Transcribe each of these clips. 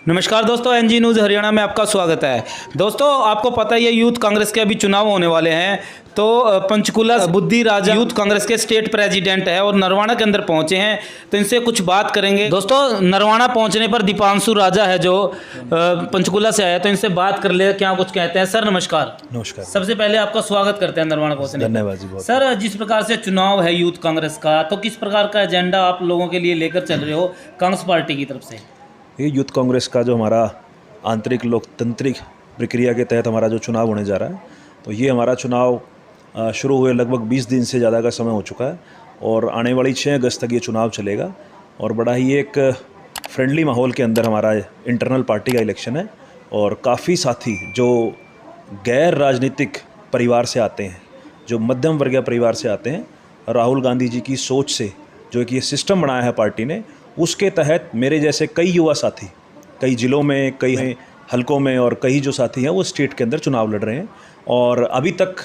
नमस्कार दोस्तों, NG news Haryana में आपका स्वागत है। दोस्तों, आपको पता ही है यूथ कांग्रेस के अभी चुनाव होने वाले हैं। तो पंचकूला बुद्धि राजा यूथ कांग्रेस के स्टेट प्रेसिडेंट है और नरवाना के अंदर पहुंचे हैं, तो इनसे कुछ बात करेंगे। दोस्तों, नरवाना पहुंचने पर दीपांशु राजा है जो पंचकूला से आया, तो इनसे बात कर ले क्या कुछ कहते हैं। सर नमस्कार। नमस्कार। सबसे पहले आपका स्वागत करते हैं नरवाना पहुंचने। धन्यवाद जी। बहुत सर, जिस प्रकार से चुनाव है यूथ कांग्रेस का, तो किस प्रकार का एजेंडा आप लोगों के लिए लेकर चल रहे हो कांग्रेस पार्टी की तरफ से? ये यूथ कांग्रेस का जो हमारा आंतरिक लोकतांत्रिक प्रक्रिया के तहत हमारा जो चुनाव होने जा रहा है, तो ये हमारा चुनाव शुरू हुए लगभग 20 दिन से ज़्यादा का समय हो चुका है और आने वाली 6 अगस्त तक ये चुनाव चलेगा। और बड़ा ही एक फ्रेंडली माहौल के अंदर हमारा इंटरनल पार्टी का इलेक्शन है और काफ़ी साथी जो गैर राजनीतिक परिवार से आते हैं, जो मध्यम वर्गीय परिवार से आते हैं, राहुल गांधी जी की सोच से जो एक ये सिस्टम बनाया है पार्टी ने, उसके तहत मेरे जैसे कई युवा साथी कई ज़िलों में, कई हलकों में और कई जो साथी हैं वो स्टेट के अंदर चुनाव लड़ रहे हैं। और अभी तक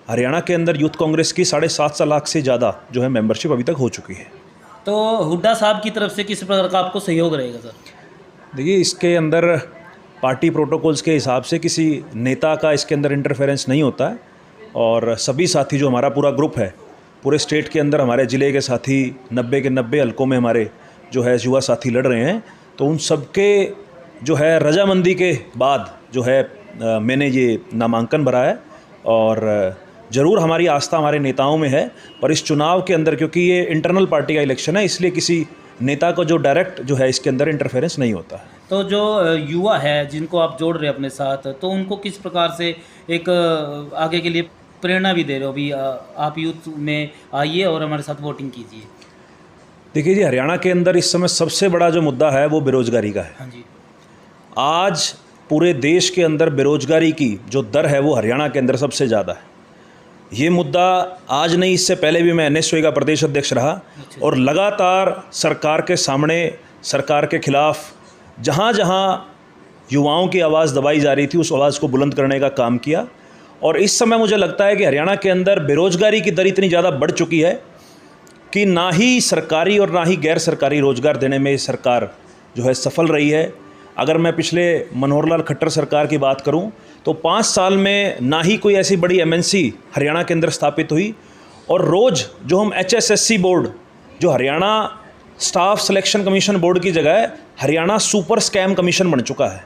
हरियाणा के अंदर यूथ कांग्रेस की 7.5 लाख से ज़्यादा जो है मेंबरशिप अभी तक हो चुकी है। तो हुड्डा साहब की तरफ से किस प्रकार का आपको सहयोग रहेगा सर? देखिए, इसके अंदर पार्टी प्रोटोकॉल्स के हिसाब से किसी नेता का इसके अंदर इंटरफेरेंस नहीं होता है और सभी साथी जो हमारा पूरा ग्रुप है, पूरे स्टेट के अंदर हमारे ज़िले के साथी 90 के 90 हलकों में हमारे जो है युवा साथी लड़ रहे हैं, तो उन सबके जो है रजामंदी के बाद जो है मैंने ये नामांकन भरा है। और ज़रूर हमारी आस्था हमारे नेताओं में है, पर इस चुनाव के अंदर क्योंकि ये इंटरनल पार्टी का इलेक्शन है, इसलिए किसी नेता को जो डायरेक्ट जो है इसके अंदर इंटरफेरेंस नहीं होता है। तो जो युवा है जिनको आप जोड़ रहे हैं अपने साथ, तो उनको किस प्रकार से एक आगे के लिए प्रेरणा भी दे रहे हो? भी आप यूथ में आइए और हमारे साथ वोटिंग कीजिए। देखिए जी, हरियाणा के अंदर इस समय सबसे बड़ा जो मुद्दा है वो बेरोज़गारी का है। हाँ जी। आज पूरे देश के अंदर बेरोज़गारी की जो दर है वो हरियाणा के अंदर सबसे ज़्यादा है। ये मुद्दा आज नहीं, इससे पहले भी मैं एनएसयूआई का प्रदेश अध्यक्ष रहा और लगातार सरकार के सामने, सरकार के खिलाफ जहाँ जहाँ युवाओं की आवाज़ दबाई जा रही थी उस आवाज़ को बुलंद करने का काम किया। और इस समय मुझे लगता है कि हरियाणा के अंदर बेरोज़गारी की दर इतनी ज़्यादा बढ़ चुकी है कि ना ही सरकारी और ना ही गैर सरकारी रोज़गार देने में सरकार जो है सफल रही है। अगर मैं पिछले मनोहर लाल खट्टर सरकार की बात करूं तो 5 साल में ना ही कोई ऐसी बड़ी एमएनसी हरियाणा के अंदर स्थापित हुई और रोज़ जो हम HSSC बोर्ड, जो Haryana staff selection commission board की जगह हरियाणा सुपर स्कैम कमीशन बन चुका है।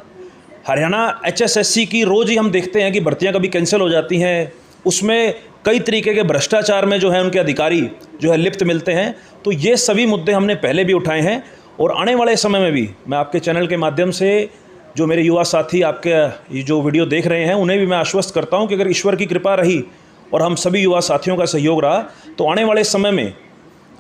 हरियाणा HSSC की रोज़ ही हम देखते हैं कि भर्तियाँ कभी कैंसिल हो जाती हैं, उसमें कई तरीके के भ्रष्टाचार में जो है उनके अधिकारी जो है लिप्त मिलते हैं। तो ये सभी मुद्दे हमने पहले भी उठाए हैं और आने वाले समय में भी मैं आपके चैनल के माध्यम से जो मेरे युवा साथी आपके ये जो वीडियो देख रहे हैं उन्हें भी मैं आश्वस्त करता हूं कि अगर ईश्वर की कृपा रही और हम सभी युवा साथियों का सहयोग रहा तो आने वाले समय में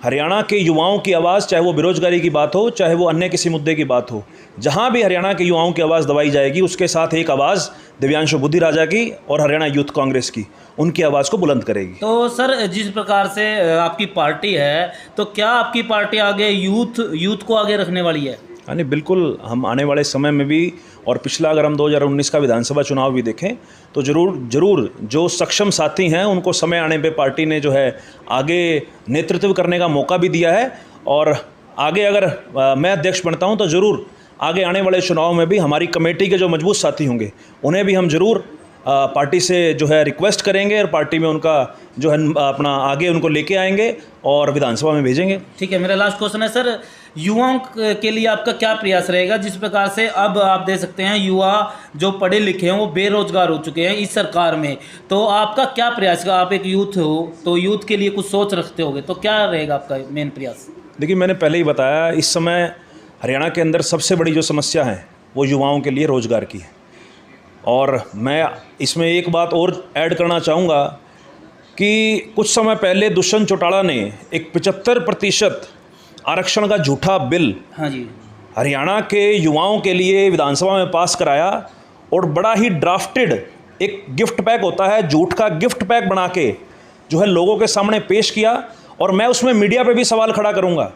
हरियाणा के युवाओं की आवाज़, चाहे वो बेरोजगारी की बात हो, चाहे वो अन्य किसी मुद्दे की बात हो, जहां भी हरियाणा के युवाओं की आवाज़ दबाई जाएगी उसके साथ एक आवाज़ दिव्यांशु बुद्धि राजा की और हरियाणा यूथ कांग्रेस की, उनकी आवाज़ को बुलंद करेगी। तो सर, जिस प्रकार से आपकी पार्टी है, तो क्या आपकी पार्टी आगे यूथ को आगे रखने वाली है? हाँ नहीं, बिल्कुल। हम आने वाले समय में भी और पिछला अगर हम 2019 का विधानसभा चुनाव भी देखें तो ज़रूर जो सक्षम साथी हैं उनको समय आने पे पार्टी ने जो है आगे नेतृत्व करने का मौका भी दिया है। और आगे अगर मैं अध्यक्ष बनता हूं तो ज़रूर आगे आने वाले चुनाव में भी हमारी कमेटी के जो मजबूत साथी होंगे उन्हें भी हम ज़रूर पार्टी से जो है रिक्वेस्ट करेंगे और पार्टी में उनका जो है अपना आगे उनको लेके आएंगे और विधानसभा में भेजेंगे। ठीक है, मेरा लास्ट क्वेश्चन है सर, युवाओं के लिए आपका क्या प्रयास रहेगा? जिस प्रकार से अब आप दे सकते हैं युवा जो पढ़े लिखे हैं वो बेरोजगार हो चुके हैं इस सरकार में, तो आपका क्या प्रयास है? आप एक यूथ हो तो यूथ के लिए कुछ सोच रखते होगे, तो क्या रहेगा आपका मेन प्रयास? देखिए, मैंने पहले ही बताया, इस समय हरियाणा के अंदर सबसे बड़ी जो समस्या है वो युवाओं के लिए रोज़गार की है। और मैं इसमें एक बात और ऐड करना चाहूँगा कि कुछ समय पहले दुष्यंत चौटाला ने एक 75% आरक्षण का झूठा बिल हाँ जी हरियाणा के युवाओं के लिए विधानसभा में पास कराया और बड़ा ही ड्राफ्टेड एक गिफ्ट पैक होता है, झूठ का गिफ्ट पैक बना के जो है लोगों के सामने पेश किया। और मैं उसमें मीडिया पे भी सवाल खड़ा करूंगा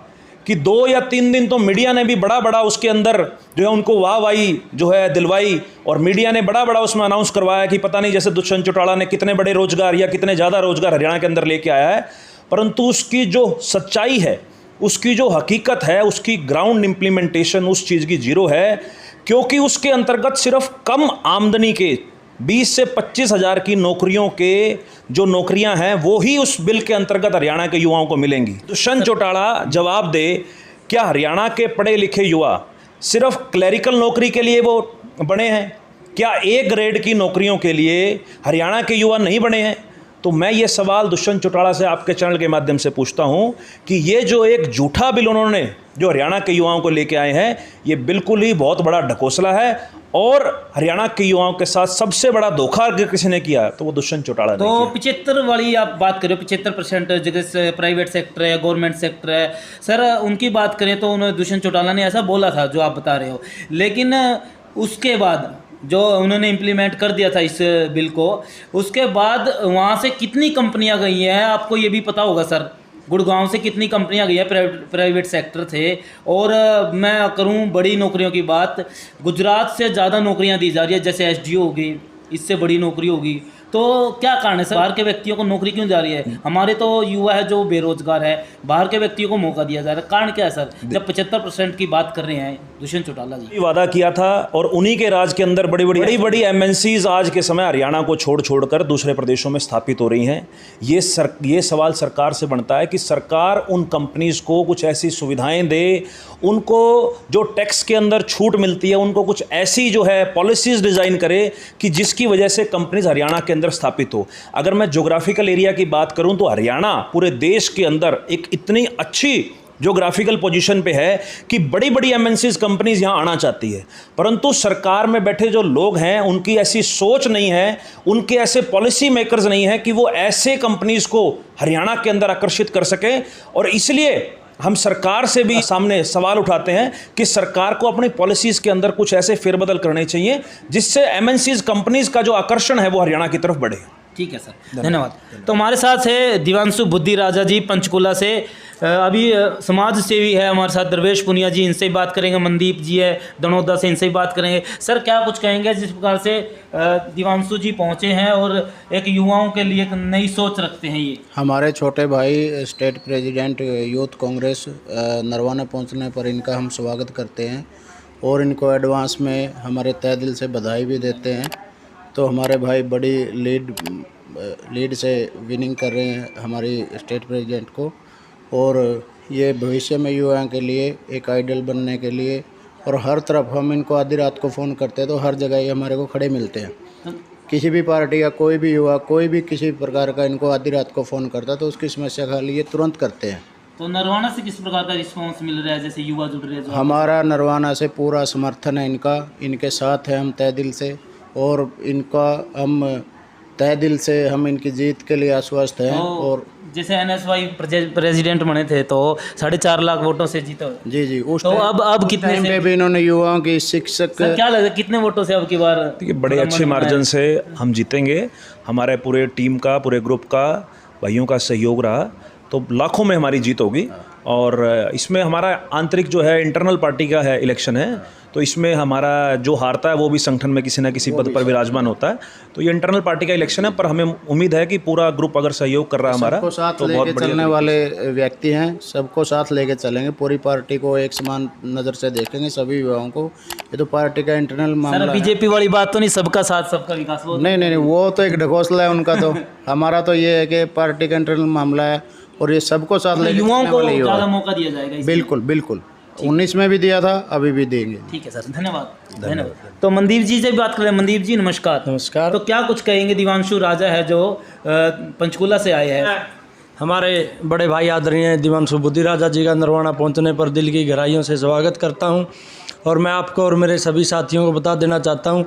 कि 2 या 3 दिन तो मीडिया ने भी बड़ा बड़ा उसके अंदर जो है उनको वाहवाही जो है दिलवाई, और मीडिया ने बड़ा बड़ा उसमें अनाउंस करवाया कि पता नहीं जैसे दुष्यंत चौटाला ने कितने बड़े रोजगार या कितने ज़्यादा रोजगार हरियाणा के अंदर लेके आया है। परंतु उसकी जो सच्चाई है, उसकी जो हकीकत है, उसकी ग्राउंड इम्प्लीमेंटेशन उस चीज़ की जीरो है, क्योंकि उसके अंतर्गत सिर्फ कम आमदनी के 20 से 25 हज़ार की नौकरियों के जो नौकरियां हैं वो ही उस बिल के अंतर्गत हरियाणा के युवाओं को मिलेंगी। दुष्यंत चौटाला जवाब दे, क्या हरियाणा के पढ़े लिखे युवा सिर्फ क्लरिकल नौकरी के लिए वो बने हैं? क्या ए ग्रेड की नौकरियों के लिए हरियाणा के युवा नहीं बने हैं? तो मैं ये सवाल दुष्यंत चौटाला से आपके चैनल के माध्यम से पूछता हूं कि ये जो एक झूठा बिल उन्होंने जो हरियाणा के युवाओं को लेके आए हैं, ये बिल्कुल ही बहुत बड़ा ढकोसला है। और हरियाणा के युवाओं के साथ सबसे बड़ा धोखा अगर किसी ने किया तो वो दुष्यंत चौटाला ने तो किया। 75 वाली आप बात करें, 75% जगह प्राइवेट सेक्टर है, गवर्नमेंट सेक्टर है सर, उनकी बात करें तो उन्होंने दुष्यंत चौटाला ने ऐसा बोला था जो आप बता रहे हो। लेकिन उसके बाद जो उन्होंने इम्प्लीमेंट कर दिया था इस बिल को, उसके बाद वहाँ से कितनी कंपनियाँ गई हैं आपको ये भी पता होगा सर। गुड़गांव से कितनी कंपनियां गई हैं, प्राइवेट सेक्टर थे। और मैं करूं बड़ी नौकरियों की बात, गुजरात से ज़्यादा नौकरियां दी जा रही है, जैसे एसडीओ होगी, इससे बड़ी नौकरी होगी। तो क्या कारण है सर, बाहर के व्यक्तियों को नौकरी क्यों जा रही है? हमारे तो युवा है जो बेरोजगार है, बाहर के व्यक्तियों को मौका दिया जा रहा है, कारण क्या है सर, जब 75% की बात कर रहे हैं दुष्यंत चौटाला जी? वादा किया था और उन्हीं के राज के अंदर बड़ी बड़ी एमएनसीज आज के समय हरियाणा को छोड़कर दूसरे प्रदेशों में स्थापित हो रही हैं। ये सवाल सरकार से बनता है कि सरकार उन कंपनीज को कुछ ऐसी सुविधाएं दे, उनको जो टैक्स के अंदर छूट मिलती है उनको कुछ ऐसी जो है पॉलिसीज डिज़ाइन करे कि जिसकी वजह से कंपनीज हरियाणा के अंदर स्थापित हो। अगर मैं ज्योग्राफिकल एरिया की बात करूं तो हरियाणा पूरे देश के अंदर एक इतनी अच्छी ज्योग्राफिकल पोजीशन पे है कि बड़ी बड़ी एमएनसीज कंपनीज यहाँ आना चाहती है, परंतु सरकार में बैठे जो लोग हैं उनकी ऐसी सोच नहीं है, उनके ऐसे पॉलिसी मेकर्स नहीं है कि वो ऐसे कंपनीज को हरियाणा के अंदर आकर्षित कर सकें। और इसलिए हम सरकार से भी सामने सवाल उठाते हैं कि सरकार को अपनी पॉलिसीज़ के अंदर कुछ ऐसे फेरबदल करने चाहिए जिससे एमएनसीज कंपनीज का जो आकर्षण है वो हरियाणा की तरफ बढ़े। ठीक है सर, धन्यवाद। तो हमारे साथ है दिवांशु बुद्धि राजा जी पंचकुला से, अभी समाज सेवी है हमारे साथ दरवेश पुनिया जी, इनसे ही बात करेंगे। मनदीप जी है दनोदा से, इनसे ही बात करेंगे। सर क्या कुछ कहेंगे जिस प्रकार से दिवांशु जी पहुंचे हैं और एक युवाओं के लिए एक नई सोच रखते हैं? ये हमारे छोटे भाई state president youth Congress Narwana पहुंचने पर इनका हम स्वागत करते हैं और इनको एडवांस में हमारे तहे दिल से बधाई भी देते हैं। तो हमारे भाई बड़ी लीड से विनिंग कर रहे हैं हमारी स्टेट प्रेसिडेंट को, और ये भविष्य में युवाओं के लिए एक आइडल बनने के लिए, और हर तरफ हम इनको आधी रात को फ़ोन करते हैं तो हर जगह ये हमारे को खड़े मिलते हैं। किसी भी पार्टी का कोई भी युवा कोई भी किसी प्रकार का इनको आधी रात को फ़ोन करता है तो उसकी समस्या का हल ये तुरंत करते हैं। तो नरवाना से किस प्रकार का रिस्पांस मिल रहा है, जैसे युवा जुड़ रहे हैं? हमारा नरवाना से पूरा समर्थन है इनका, इनके साथ है हम तहे दिल से, और इनका हम तहे दिल से हम इनकी जीत के लिए आश्वस्त हैं। तो और जैसे एनएसवाई प्रेसिडेंट बने थे तो 4.5 लाख वोटों से जीते हुए। जी उस तो अब कितने टाइम पे भी इन्होंने युवाओं की शिक्षक सर क्या लगता है कितने वोटों से अब की बार? देखिए बड़े अच्छे मार्जिन से हम जीतेंगे। हमारे पूरे टीम का, पूरे ग्रुप का, भाइयों का सहयोग रहा तो लाखों में हमारी जीत होगी। और इसमें हमारा आंतरिक जो है इंटरनल पार्टी का है इलेक्शन है, तो इसमें हमारा जो हारता है वो भी संगठन में किसी न किसी पद पर विराजमान होता है। तो ये इंटरनल पार्टी का इलेक्शन है, पर हमें उम्मीद है कि पूरा ग्रुप अगर सहयोग कर रहा है हमारा सबको साथ तो बहुत लेके चलने वाले व्यक्ति हैं, सबको साथ लेके चलेंगे, पूरी पार्टी को एक समान नज़र से देखेंगे सभी युवाओं को। ये तो पार्टी का इंटरनल मामला सर बीजेपी वाली बात तो नहीं, सबका साथ सबका विकास? वो नहीं वो तो एक ढकोसला है उनका। तो हमारा तो ये है कि पार्टी का इंटरनल मामला है और ये सबको साथ लेके युवाओं को ज़्यादा मौका दिया जाएगा। बिल्कुल 19 में भी दिया था, अभी भी देंगे। ठीक है सर, धन्यवाद। तो मनदीप जी से भी बात करें। मनदीप जी नमस्कार। नमस्कार। तो क्या कुछ कहेंगे, दिवांशु राजा है जो पंचकुला से आए हैं? हमारे बड़े भाई आदरणीय दिवांशु बुद्धि राजा जी का नरवाना पहुंचने पर दिल की गहराइयों से स्वागत करता हूं। और मैं आपको और मेरे सभी साथियों को बता देना चाहता हूं,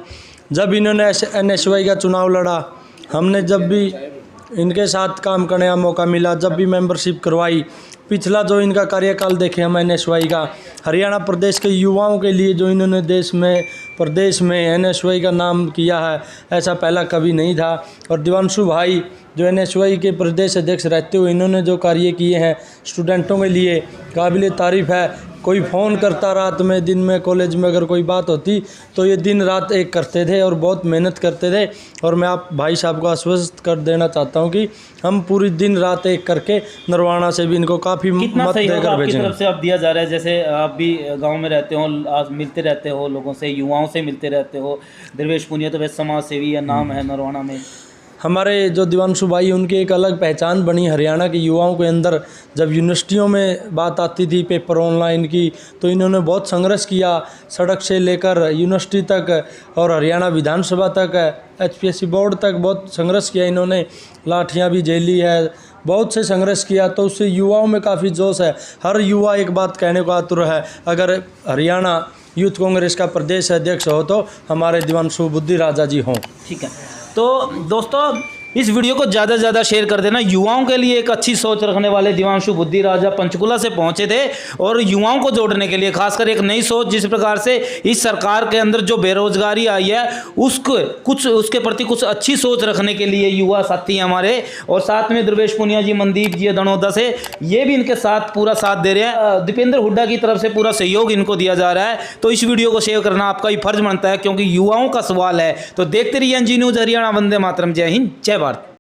जब इन्होंने NSY का चुनाव लड़ा, हमने जब भी इनके साथ काम करने का मौका मिला, जब भी मेंबरशिप करवाई, पिछला जो इनका कार्यकाल देखें हम NSY का, हरियाणा प्रदेश के युवाओं के लिए जो इन्होंने देश में प्रदेश में NSY का नाम किया है, ऐसा पहला कभी नहीं था। और दिवांशु भाई जो NSY के प्रदेश अध्यक्ष रहते हुए इन्होंने जो कार्य किए हैं स्टूडेंटों के लिए, काबिल तारीफ़ है। कोई फ़ोन करता रात में, दिन में, कॉलेज में अगर कोई बात होती तो ये दिन रात एक करते थे और बहुत मेहनत करते थे। और मैं आप भाई साहब को आश्वस्त कर देना चाहता हूँ कि हम पूरी दिन रात एक करके नरवाना से भी इनको काफ़ी कितना मत सहयोग देकर आपकी भेजेंगे। तरफ से आप दिया जा रहा है? जैसे आप भी गांव में रहते हो, आप मिलते रहते हो लोगों से, युवाओं से मिलते रहते हो। देवेश पुनिया तो वैसे समाज सेवी या नाम है नरवाना में। हमारे जो दिवांशु भाई उनकी एक अलग पहचान बनी हरियाणा के युवाओं के अंदर। जब यूनिवर्सिटियों में बात आती थी पेपर ऑनलाइन की, तो इन्होंने बहुत संघर्ष किया, सड़क से लेकर यूनिवर्सिटी तक और हरियाणा विधानसभा तक, HPSC बोर्ड तक बहुत संघर्ष किया इन्होंने। लाठियाँ भी झेली है, बहुत से संघर्ष किया, तो उससे युवाओं में काफ़ी जोश है। हर युवा एक बात कहने को आतुर है, अगर हरियाणा यूथ कांग्रेस का प्रदेश अध्यक्ष हो तो हमारे दिवांशु बुद्धि राजा जी हों। ठीक है, तो दोस्तों इस वीडियो को ज़्यादा से ज़्यादा शेयर कर देना। युवाओं के लिए एक अच्छी सोच रखने वाले दिवांशु बुद्धि राजा पंचकुला से पहुंचे थे और युवाओं को जोड़ने के लिए खासकर एक नई सोच, जिस प्रकार से इस सरकार के अंदर जो बेरोजगारी आई है उसके प्रति कुछ अच्छी सोच रखने के लिए युवा साथी हैं हमारे। और साथ में देवेश पुनिया जी, मनदीप जी दनोदा से, ये भी इनके साथ पूरा साथ दे रहे हैं। दीपेंद्र हुड्डा की तरफ से पूरा सहयोग इनको दिया जा रहा है। तो इस वीडियो को शेयर करना आपका ही फर्ज बनता है, क्योंकि युवाओं का सवाल है। तो देखते रहिए NG न्यूज़ हरियाणा। वंदे मातरम। जय हिंद, जय भारत।